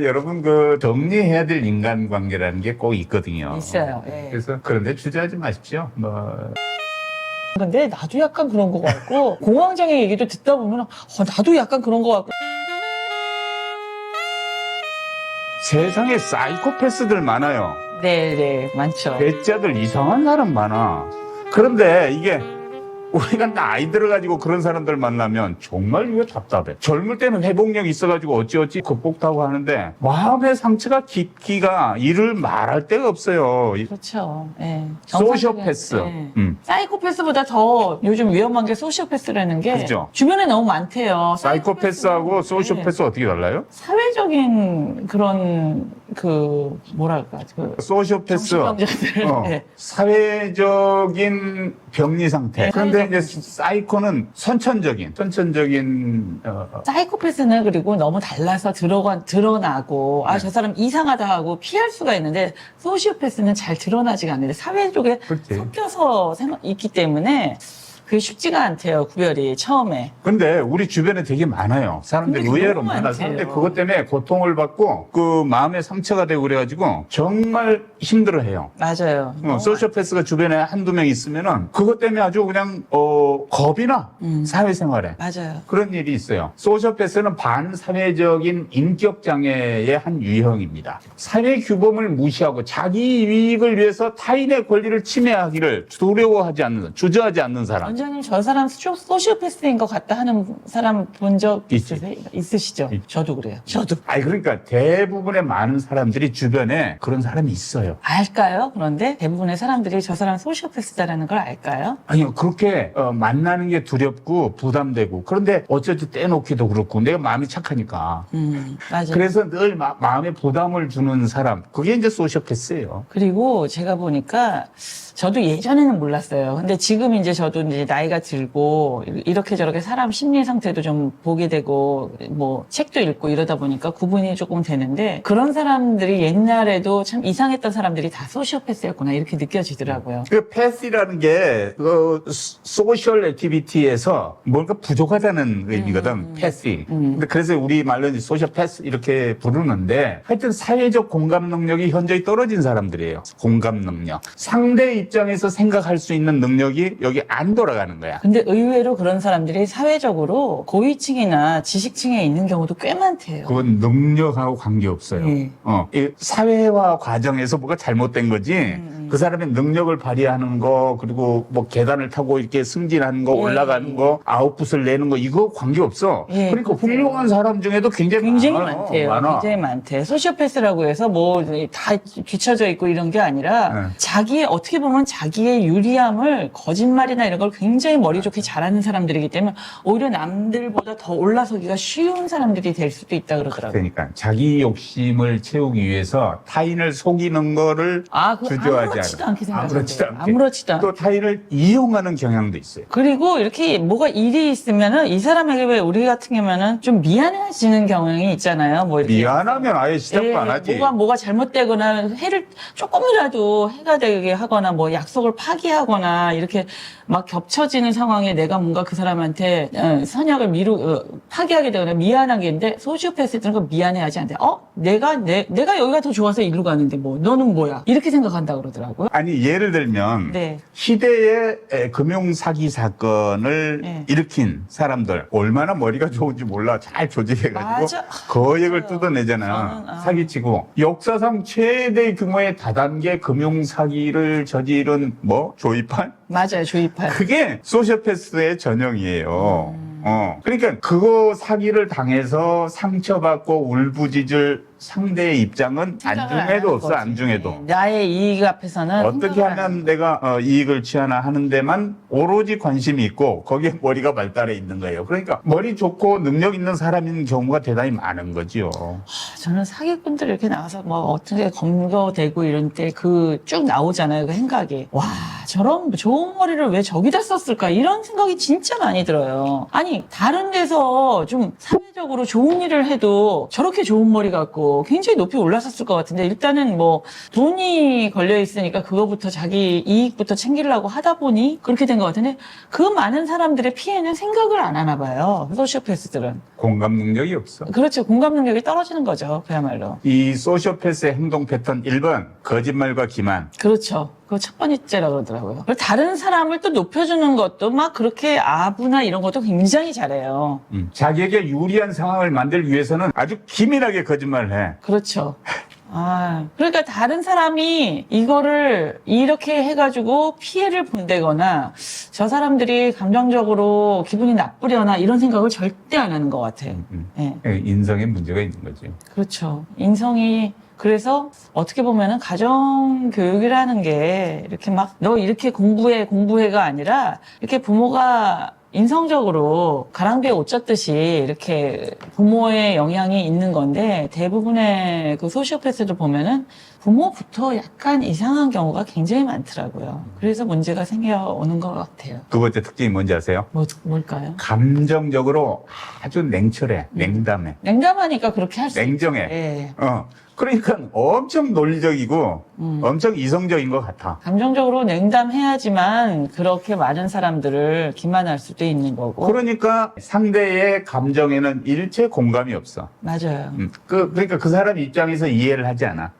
여러분 그 정리해야 될 인간관계라는 게 꼭 있거든요. 있어요. 예. 그래서 그런데 주저하지 마십시오. 뭐 근데 나도 약간 그런 거 같고 공황장애 얘기도 듣다 보면 나도 약간 그런 거 같고. 세상에 사이코패스들 많아요. 네, 많죠. 배짜들 이상한 사람 많아. 그런데 이게 우리가 나이 들어가지고 그런 사람들 만나면 정말 이거 답답해. 젊을 때는 회복력이 있어가지고 어찌어찌 극복하고 하는데 마음의 상처가 깊기가 이를 말할 데가 없어요. 그렇죠. 예. 소시오패스. 예. 사이코패스보다 더 요즘 위험한 게 소시오패스라는 게 그렇죠. 주변에 너무 많대요. 사이코패스하고 소시오패스 어떻게 달라요? 사회적인 그런 그 뭐랄까 그 소시오패스 정신병자들. 네. 사회적인 병리 상태. 네, 그런데 이제 사회적인. 사이코는 선천적인 사이코패스는 그리고 너무 달라서 드러나고 네. 저 사람 이상하다 하고 피할 수가 있는데 소시오패스는 잘 드러나지가 않는데 사회 쪽에 그렇지. 섞여서 있기 때문에 그게 쉽지가 않대요, 구별이 처음에. 근데 우리 주변에 되게 많아요. 사람들이 근데 의외로 너무 많아. 많대요. 사람들이 그것 때문에 고통을 받고 그 마음에 상처가 되고 그래가지고 정말 힘들어해요. 맞아요. 소시오패스가 주변에 한두 명 있으면은 그것 때문에 아주 그냥 겁이 나. 사회생활에. 맞아요. 그런 일이 있어요. 소시오패스는 반사회적인 인격 장애의 한 유형입니다. 사회 규범을 무시하고 자기 이익을 위해서 타인의 권리를 침해하기를 두려워하지 않는, 주저하지 않는 사람. 원장님, 저 사람 소시오패스인 것 같다 하는 사람 본 적 있으시죠? 저도 그래요. 저도. 아니 그러니까 대부분의 많은 사람들이 주변에 그런 사람이 있어요. 알까요? 그런데 대부분의 사람들이 저 사람 소시오패스다라는 걸 알까요? 아니요, 그렇게 만나는 게 두렵고 부담되고 그런데 어쩌지 떼놓기도 그렇고 내가 마음이 착하니까. 맞아요. 그래서 늘 마음에 부담을 주는 사람, 그게 이제 소시오패스예요. 그리고 제가 보니까 저도 예전에는 몰랐어요. 근데 지금 이제 저도 이제 나이가 들고 이렇게 저렇게 사람 심리 상태도 좀 보게 되고 뭐 책도 읽고 이러다 보니까 구분이 조금 되는데 그런 사람들이 옛날에도 참 이상했던 사람들이 다 소시오패스였구나 이렇게 느껴지더라고요. 그 패스라는 게 그 소셜 액티비티에서 뭔가 부족하다는 의미거든. 패스. 근데 그래서 우리 말로 이제 소셜 패스 이렇게 부르는데 하여튼 사회적 공감 능력이 현저히 떨어진 사람들이에요. 공감 능력. 상대 입장에서 생각할 수 있는 능력이 여기 안 돌아가는 거야. 근데 의외로 그런 사람들이 사회적으로 고위층이나 지식층에 있는 경우도 꽤 많대요. 그건 능력하고 관계없어요. 예. 이 사회화 과정에서 뭐가 잘못된 거지. 그 사람의 능력을 발휘하는 거, 그리고 뭐 계단을 타고 이렇게 승진하는 거, 예. 올라가는 거, 아웃풋을 내는 거, 이거 관계없어. 예, 그러니까 그렇죠. 훌륭한 사람 중에도 굉장히 많아요. 많대요. 많아. 굉장히 많대. 소시오패스라고 해서 뭐 다 뒤쳐져 있고 이런 게 아니라 네. 자기의 어떻게 보면 자기의 유리함을 거짓말이나 이런 걸 굉장히 머리 좋게 잘하는 사람들이기 때문에 오히려 남들보다 더 올라서기가 쉬운 사람들이 될 수도 있다 그러더라고요. 그러니까 자기 욕심을 채우기 위해서 타인을 속이는 거를 주저하지 아무렇지도 않아. 않게 생각하는데. 아무렇지도 않게. 아무렇지도 않게. 또 타인을 이용하는 경향도 있어요. 그리고 이렇게 뭐가 일이 있으면은 이 사람에게 왜 우리 같은 경우면은 좀 미안해지는 경향이 있잖아요. 뭐 이렇게 미안하면 아예 시작도 안 하지. 뭐가 잘못되거나 해를 조금이라도 해가 되게 하거나 뭐 약속을 파기하거나 이렇게 막 겹쳐지는 상황에 내가 뭔가 그 사람한테 선약을 파기하게 되거나 미안하게인데 소시오패스들은 그 미안해하지 않대. 내가 여기가 더 좋아서 일로 가는데 뭐 너는 뭐야? 이렇게 생각한다 그러더라고요. 아니 예를 들면 네. 시대의 금융 사기 사건을 네. 일으킨 사람들 얼마나 머리가 좋은지 몰라. 잘 조직해가지고 맞아. 거액을 맞아요. 뜯어내잖아. 저는, 사기치고 역사상 최대 규모의 다단계 금융 사기를 저지른 뭐 조이팔? 맞아요. 조이팔. 그게 소시오패스의 전형이에요. 그러니까 그거 사기를 당해서 상처받고 울부짖을 상대의 입장은 안중에도 없어. 안중에도. 나의 이익 앞에서는 어떻게 하면 내가 이익을 취하나 하는 데만 오로지 관심이 있고 거기에 머리가 발달해 있는 거예요. 그러니까 머리 좋고 능력 있는 사람인 경우가 대단히 많은 거지요. 저는 사기꾼들 이렇게 나와서 뭐 어떻게 검거되고 이런 때 그 쭉 나오잖아요. 그 행각이. 와, 저런 좋은 머리를 왜 저기다 썼을까? 이런 생각이 진짜 많이 들어요. 아니, 다른 데서 좀 사회적으로 좋은 일을 해도 저렇게 좋은 머리 갖고 굉장히 높이 올라섰을 것 같은데, 일단은 뭐 돈이 걸려 있으니까 그거부터 자기 이익부터 챙기려고 하다 보니 그렇게 된 것 같은데, 그 많은 사람들의 피해는 생각을 안 하나 봐요. 소시오패스들은. 공감 능력이 없어. 그렇죠. 공감 능력이 떨어지는 거죠. 그야말로. 이 소시오패스의 행동 패턴 1번, 거짓말과 기만. 그렇죠. 그거 첫 번째라고 그러더라고요. 그리고 다른 사람을 또 높여주는 것도 막 그렇게 아부나 이런 것도 굉장히 잘해요. 자기에게 유리한 상황을 만들기 위해서는 아주 기민하게 거짓말을 해. 그렇죠. 그러니까 다른 사람이 이거를 이렇게 해가지고 피해를 본다거나 저 사람들이 감정적으로 기분이 나쁘려나 이런 생각을 절대 안 하는 것 같아요. 예. 인성에 문제가 있는 거지. 그렇죠. 인성이 그래서 어떻게 보면은 가정 교육이라는 게 이렇게 막 너 이렇게 공부해가 아니라 이렇게 부모가 인성적으로 가랑비에 옷 젖듯이 이렇게 부모의 영향이 있는 건데, 대부분의 그 소시오패스들 보면은 부모부터 약간 이상한 경우가 굉장히 많더라고요. 그래서 문제가 생겨오는 것 같아요. 두 번째 특징이 뭔지 아세요? 뭘까요? 감정적으로 아주 냉철해, 냉담해, 냉담하니까 그렇게 할 수 냉정해. 예. 그러니까 엄청 논리적이고 엄청 이성적인 것 같아. 감정적으로 냉담해야지만 그렇게 많은 사람들을 기만할 수도 있는 거고. 그러니까 상대의 감정에는 일체 공감이 없어. 맞아요. 그러니까 그 사람 입장에서 이해를 하지 않아.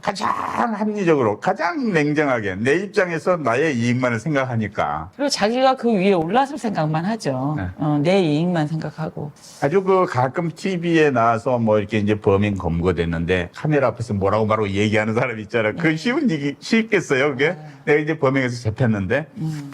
가장 합리적으로, 가장 냉정하게 내 입장에서 나의 이익만을 생각하니까. 그리고 자기가 그 위에 올라설 생각만 하죠. 네. 내 이익만 생각하고. 아주 그 가끔 TV에 나와서 뭐 이렇게 이제 범인 검거됐는데 카메라 앞에서 뭐라고 얘기하는 사람 있잖아. 그 쉬운 얘기, 쉽겠어요, 그게? 내가 이제 범행에서 잡혔는데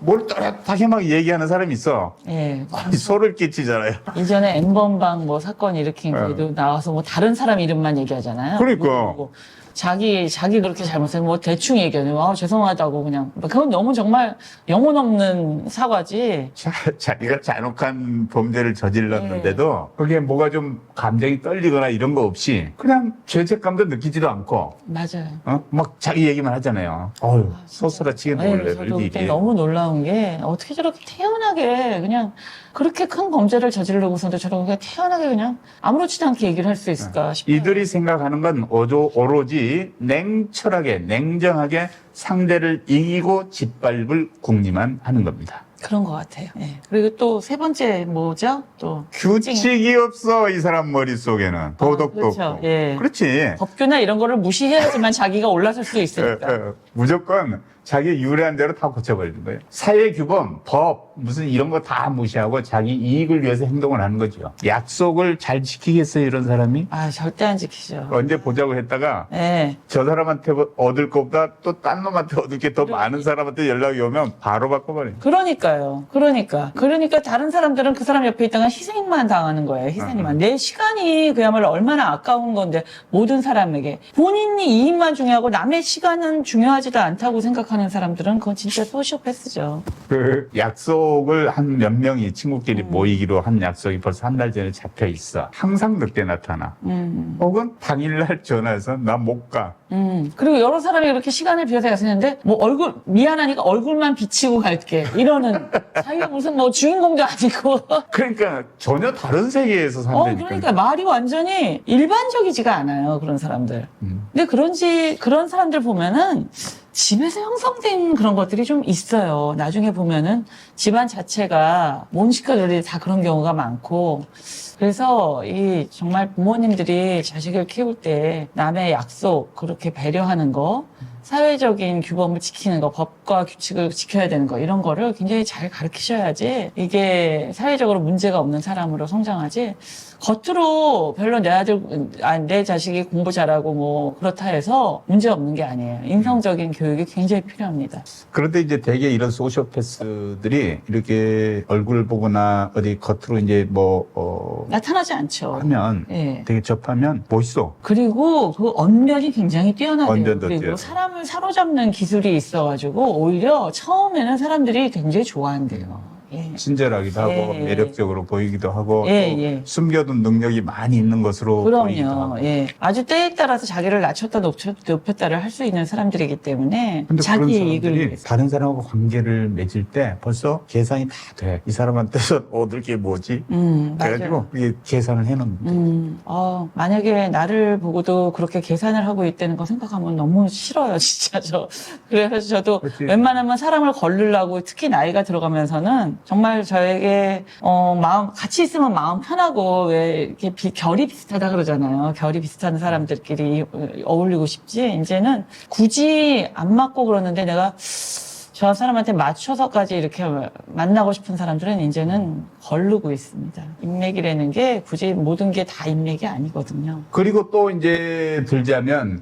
뭘 또렷하게 막 얘기하는 사람이 있어. 예. 소를 끼치잖아요. 이전에 N번방 뭐 사건 일으킨 거에도 나와서 뭐 다른 사람 이름만 얘기하잖아요. 그러니까. 뭐 자기 그렇게 잘못해 뭐 대충 얘기하면 죄송하다고 그냥. 그건 너무 정말 영혼 없는 사과지. 자기가 잔혹한 범죄를 저질렀는데도 그게 뭐가 좀 감정이 떨리거나 이런 거 없이 그냥 죄책감도 느끼지도 않고 맞아요. 막 자기 얘기만 하잖아요. 소스라치게 놀래요. 저도 그때 이게. 너무 놀라운 게 어떻게 저렇게 태연하게 그냥 그렇게 큰 범죄를 저지르고서도 저렇게 태연하게 그냥 아무렇지도 않게 얘기를 할 수 있을까 싶어요. 이들이 생각하는 건 오로지 냉철하게 냉정하게 상대를 이기고 짓밟을 궁리만 하는 겁니다. 그런 것 같아요. 예. 그리고 또 세 번째 뭐죠? 또 규칙이 없어, 이 사람 머릿속에는. 도덕도 그렇죠. 없고. 예. 그렇지. 법규나 이런 거를 무시해야지만 자기가 올라설 수 있으니까. 무조건 자기 유리한 대로 다 고쳐버리는 거예요. 사회규범, 법, 무슨 이런 거 다 무시하고 자기 이익을 위해서 행동을 하는 거죠. 약속을 잘 지키겠어요, 이런 사람이? 절대 안 지키죠. 언제 보자고 했다가 예. 저 사람한테 얻을 것보다 또 딴 놈한테 얻을 게 더 많은 사람한테 연락이 오면 바로 바꿔버려요. 그러니까 다른 사람들은 그 사람 옆에 있다가 희생만 당하는 거예요. 희생만. 내 시간이 그야말로 얼마나 아까운 건데, 모든 사람에게 본인이 이익만 중요하고 남의 시간은 중요하지도 않다고 생각하는 사람들은 그건 진짜 소시오패스죠. 그 약속을 한 몇 명이 친구끼리 모이기로 한 약속이 벌써 한 달 전에 잡혀 있어. 항상 늦게 나타나. 혹은 당일날 전화해서 나 못 가. 그리고 여러 사람이 그렇게 시간을 비워서 갔었는데, 뭐 미안하니까 얼굴만 비치고 갈게. 이러는, 자기가 무슨 뭐 주인공도 아니고. 그러니까 전혀 다른 세계에서 산다니까. 그러니까 말이 완전히 일반적이지가 않아요, 그런 사람들. 근데 그런 사람들 보면은, 집에서 형성된 그런 것들이 좀 있어요. 나중에 보면은 집안 자체가 몬시카들이 다 그런 경우가 많고, 그래서 정말 부모님들이 자식을 키울 때 남의 약속 그렇게 배려하는 거, 사회적인 규범을 지키는 거, 법과 규칙을 지켜야 되는 거, 이런 거를 굉장히 잘 가르치셔야지 이게 사회적으로 문제가 없는 사람으로 성장하지, 겉으로 별로 내 자식이 공부 잘하고 뭐 그렇다 해서 문제 없는 게 아니에요. 인성적인 교육이 굉장히 필요합니다. 그런데 이제 대개 이런 소시오패스들이 이렇게 얼굴 보거나 어디 겉으로 이제 나타나지 않죠. 하면 예. 되게 접하면 멋있어. 그리고 그 언변이 굉장히 뛰어나대요. 언변도 그리고 뛰어나요. 사람을 사로잡는 기술이 있어가지고 오히려 처음에는 사람들이 굉장히 좋아한대요. 예. 친절하기도 하고 예, 예. 매력적으로 보이기도 하고 예, 또 예. 숨겨둔 능력이 많이 있는 것으로 보이기도 하고. 그럼요. 예. 아주 때에 따라서 자기를 낮췄다 높였다를 할 수 있는 사람들이기 때문에 근데 그런 자기 이익을 사람들이 위해서. 다른 사람하고 관계를 맺을 때 벌써 계산이 다 돼. 이 사람한테서 얻을 게 뭐지? 그래가지고 맞아요. 이게 계산을 해놓는 거죠. 만약에 나를 보고도 그렇게 계산을 하고 있다는 거 생각하면 너무 싫어요, 진짜 그래서 저도 그치. 웬만하면 사람을 걸르려고 특히 나이가 들어가면서는 정말 저에게, 마음, 같이 있으면 마음 편하고 왜 이렇게 결이 비슷하다 그러잖아요. 결이 비슷한 사람들끼리 어울리고 싶지. 이제는 굳이 안 맞고 그러는데 내가 저 사람한테 맞춰서까지 이렇게 만나고 싶은 사람들은 이제는 거르고 있습니다. 인맥이라는 게 굳이 모든 게 다 인맥이 아니거든요. 그리고 또 이제 들자면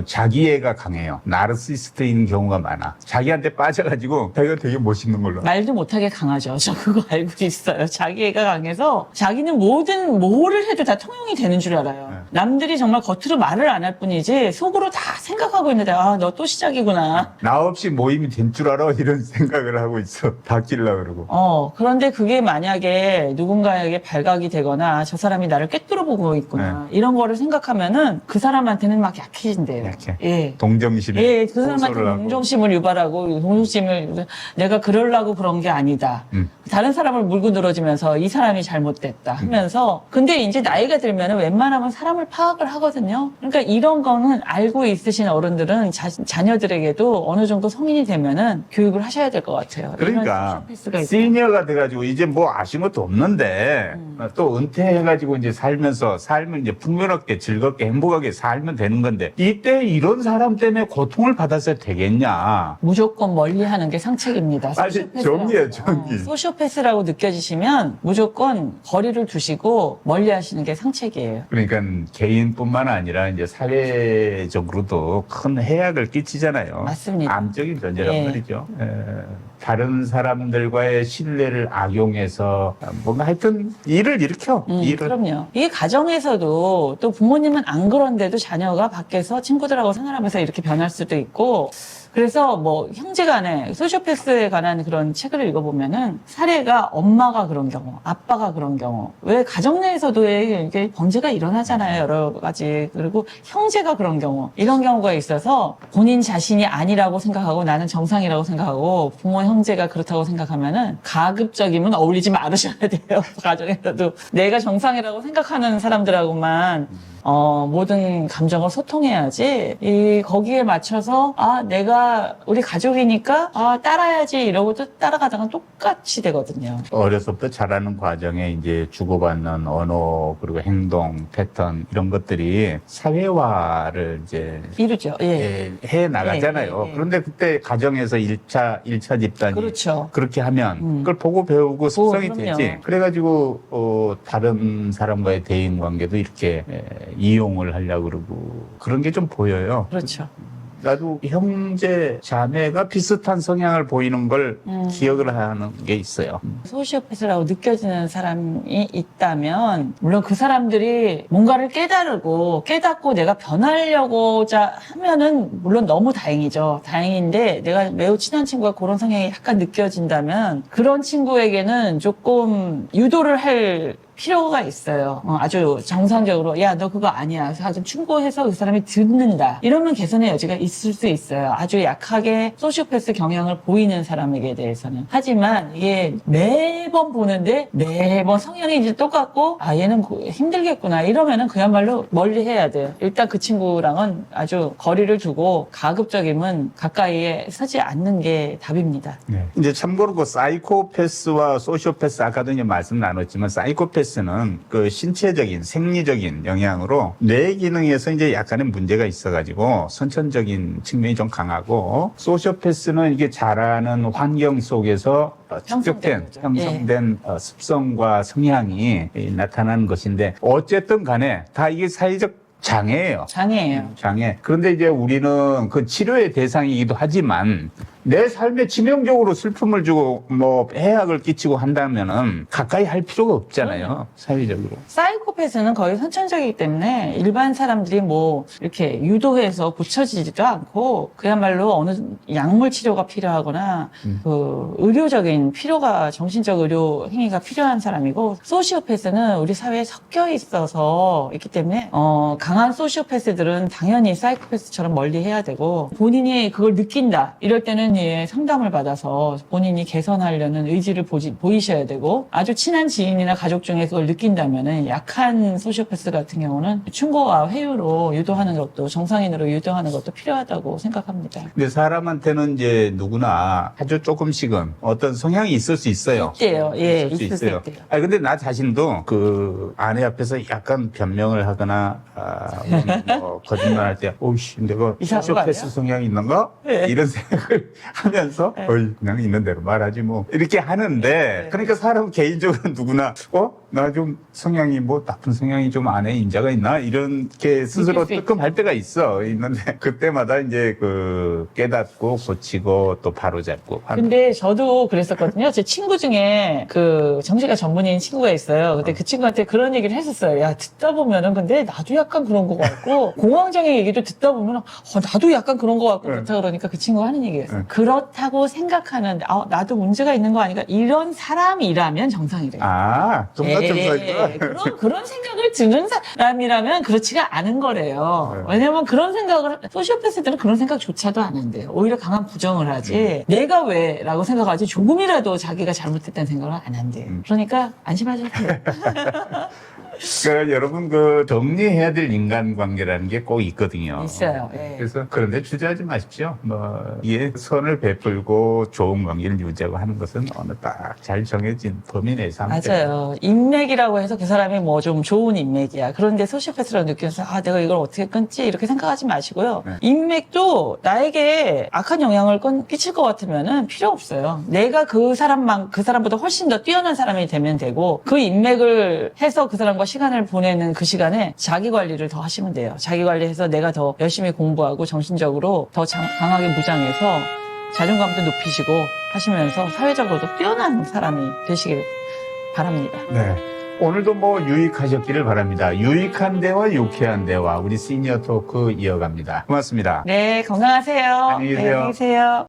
자기애가 강해요. 나르시스트인 경우가 많아. 자기한테 빠져가지고 자기가 되게 멋있는 걸로. 말도 못하게 강하죠. 저 그거 알고 있어요. 자기애가 강해서 자기는 뭐를 해도 다 통용이 되는 줄 알아요. 네. 남들이 정말 겉으로 말을 안 할 뿐이지 속으로 다 생각하고 있는데 너 또 시작이구나. 나 없이 모임이 된 줄 알아? 이런 생각을 하고 있어. 바뀌려고 그러고. 그런데 그게 만약에 누군가에게 발각이 되거나 저 사람이 나를 꿰뚫어 보고 있구나. 이런 거를 생각하면은 그 사람한테는 막 약해진대요. 약해. 예. 동정심에. 예, 그 사람한테 호소를 하고. 동정심을 유발하고 동정심을 내가 그러려고 그런 게 아니다. 다른 사람을 물고 늘어지면서 이 사람이 잘못됐다 하면서 근데 이제 나이가 들면은 웬만하면 사람을 파악을 하거든요. 그러니까 이런 거는 알고 있으신 어른들은 자녀들에게도 어느 정도 성인이 되면은 교육을 하셔야 될 것 같아요. 그러니까 이런 소시오패스가 있다. 시니어가 돼가지고 이제 뭐 아신 것도 없는데 또 은퇴해가지고 이제 살면 이제 풍요롭게 즐겁게 행복하게 살면 되는 건데 이때 이런 사람 때문에 고통을 받았어야 되겠냐? 무조건 멀리하는 게 상책입니다. 아니, 소시오패스라고. 정의예요, 정의. 소시오패스라고 느껴지시면 무조건 거리를 두시고 멀리하시는 게 상책이에요. 그러니까 개인뿐만 아니라 이제 사회적으로도 큰 해악을 끼치잖아요. 맞습니다. 암적인 존재란 예. 말이죠. 다른 사람들과의 신뢰를 악용해서 뭔가 하여튼 일을 일으켜. 일을. 그럼요. 이 가정에서도 또 부모님은 안 그런데도 자녀가 밖에서 친구들하고 생활하면서 이렇게 변할 수도 있고 그래서 뭐 형제간에 소시오패스에 관한 그런 책을 읽어보면은 사례가 엄마가 그런 경우, 아빠가 그런 경우, 왜 가정 내에서도 이게 범죄가 일어나잖아요, 여러 가지. 그리고 형제가 그런 경우, 이런 경우가 있어서 본인 자신이 아니라고 생각하고 나는 정상이라고 생각하고 부모 형제가 그렇다고 생각하면은 가급적이면 어울리지 말으셔야 돼요. 가정에서도 내가 정상이라고 생각하는 사람들하고만 모든 감정을 소통해야지, 거기에 맞춰서, 내가, 우리 가족이니까, 따라야지, 이러고 또 따라가다가 똑같이 되거든요. 어려서부터 자라는 과정에 이제 주고받는 언어 그리고 행동 패턴 이런 것들이 사회화를 이제 이루죠. 예. 해 나가잖아요. 예. 그런데 그때 가정에서 1차 집단이 그렇죠. 그렇게 하면 그걸 보고 배우고 습성이 그럼요. 되지. 그래가지고 다른 사람과의 대인 관계도 이렇게 이용을 하려고 그러고 그런 게 좀 보여요. 그렇죠. 나도 형제 자매가 비슷한 성향을 보이는 걸 기억을 하는 게 있어요. 소시오패스라고 느껴지는 사람이 있다면 물론 그 사람들이 뭔가를 깨닫고 내가 변하려고자 하면은 물론 너무 다행이죠. 다행인데 내가 매우 친한 친구가 그런 성향이 약간 느껴진다면 그런 친구에게는 조금 유도를 할 필요가 있어요. 아주 정상적으로 야, 너 그거 아니야. 아주 충고해서 그 사람이 듣는다. 이러면 개선의 여지가 있을 수 있어요. 아주 약하게 소시오패스 경향을 보이는 사람에게 대해서는. 하지만 이게 매번 보는데 매번 성향이 이제 똑같고 얘는 힘들겠구나. 이러면은 그야말로 멀리 해야 돼요. 일단 그 친구랑은 아주 거리를 두고 가급적이면 가까이에 서지 않는 게 답입니다. 네. 이제 참고로 그 사이코패스와 소시오패스 아까도 이제 말씀 나눴지만 사이코패스는 그 신체적인 생리적인 영향으로 뇌 기능에서 이제 약간의 문제가 있어가지고 선천적인 측면이 좀 강하고 소시오패스는 이게 자라는 환경 속에서 형성된 습성과 성향이 나타나는 것인데 어쨌든 간에 다 이게 사회적 장애예요. 장애예요. 장애. 그런데 이제 우리는 그 치료의 대상이기도 하지만 내 삶에 치명적으로 슬픔을 주고 뭐 해악을 끼치고 한다면은 가까이 할 필요가 없잖아요. 사회적으로. 사이코패스는 거의 선천적이기 때문에 일반 사람들이 뭐 이렇게 유도해서 고쳐지지도 않고 그야말로 어느 약물 치료가 필요하거나 그 의료적인 필요가 정신적 의료 행위가 필요한 사람이고 소시오패스는 우리 사회에 섞여 있어서 있기 때문에 강한 소시오패스들은 당연히 사이코패스처럼 멀리 해야 되고 본인이 그걸 느낀다 이럴 때는 예, 상담을 받아서 본인이 개선하려는 의지를 보이셔야 되고 아주 친한 지인이나 가족 중에 그걸 느낀다면은 약한 소시오패스 같은 경우는 충고와 회유로 유도하는 것도 정상인으로 유도하는 것도 필요하다고 생각합니다. 근데 사람한테는 이제 누구나 아주 조금씩은 어떤 성향이 있을 수 있어요. 있대요. 예, 있을 수 있을 수 있어요. 있대요. 아니 근데 나 자신도 그 아내 앞에서 약간 변명을 하거나 뭐 거짓말할 때, 오씨 내가 이상한 거 소시오패스 아니야? 성향이 있는가? 네. 이런 생각을 하면서 어이 그냥 있는 대로 말하지 뭐 이렇게 하는데 그러니까 사람 개인적으로 누구나 나 좀 성향이 뭐 나쁜 성향이 좀 안에 인자가 있나 이렇게 스스로 느낄 수 뜨끔할 때가 있는데 그때마다 이제 그 깨닫고 고치고 또 바로잡고 하는. 근데 저도 그랬었거든요. 제 친구 중에 그 정신과 전문의인 친구가 있어요. 근데 그 친구한테 그런 얘기를 했었어요. 야, 듣다 보면은 근데 나도 약간 그런 거 같고 공황장애 얘기도 듣다 보면 나도 약간 그런 거 같고 그렇다 그러니까 그 친구가 하는 얘기였어요. 그렇다고 생각하는 나도 문제가 있는 거 아닌가 이런 사람이라면 정상이래요. 정말 정상이구나. 그런 생각을 드는 사람이라면 그렇지가 않은 거래요. 왜냐면 그런 생각을, 소시오패스들은 그런 생각조차도 안 한대요. 오히려 강한 부정을 하지, 내가 왜? 라고 생각하지, 조금이라도 자기가 잘못했다는 생각을 안 한대요. 그러니까 안심하셔도 돼요. 그러니까 여러분 그 정리해야 될 인간관계라는 게 꼭 있거든요. 있어요. 예. 그래서 그런데 주저하지 마십시오. 뭐 이게 선을 베풀고 좋은 관계를 유지하고 하는 것은 어느 딱 잘 정해진 범위 내에서 하면 돼요. 맞아요. 인맥이라고 해서 그 사람이 뭐 좀 좋은 인맥이야. 그런데 소시오패스라고 느껴서 내가 이걸 어떻게 끊지? 이렇게 생각하지 마시고요. 네. 인맥도 나에게 악한 영향을 끼칠 것 같으면은 필요 없어요. 내가 그 사람보다 훨씬 더 뛰어난 사람이 되면 되고 그 인맥을 해서 그 사람과 시간을 보내는 그 시간에 자기 관리를 더 하시면 돼요. 자기 관리해서 내가 더 열심히 공부하고 정신적으로 더 강하게 무장해서 자존감도 높이시고 하시면서 사회적으로도 뛰어난 사람이 되시길 바랍니다. 네. 오늘도 뭐 유익하셨기를 바랍니다. 유익한 대화, 유쾌한 대화, 우리 시니어 토크 이어갑니다. 고맙습니다. 네, 건강하세요. 안녕히 계세요. 네, 안녕히 계세요.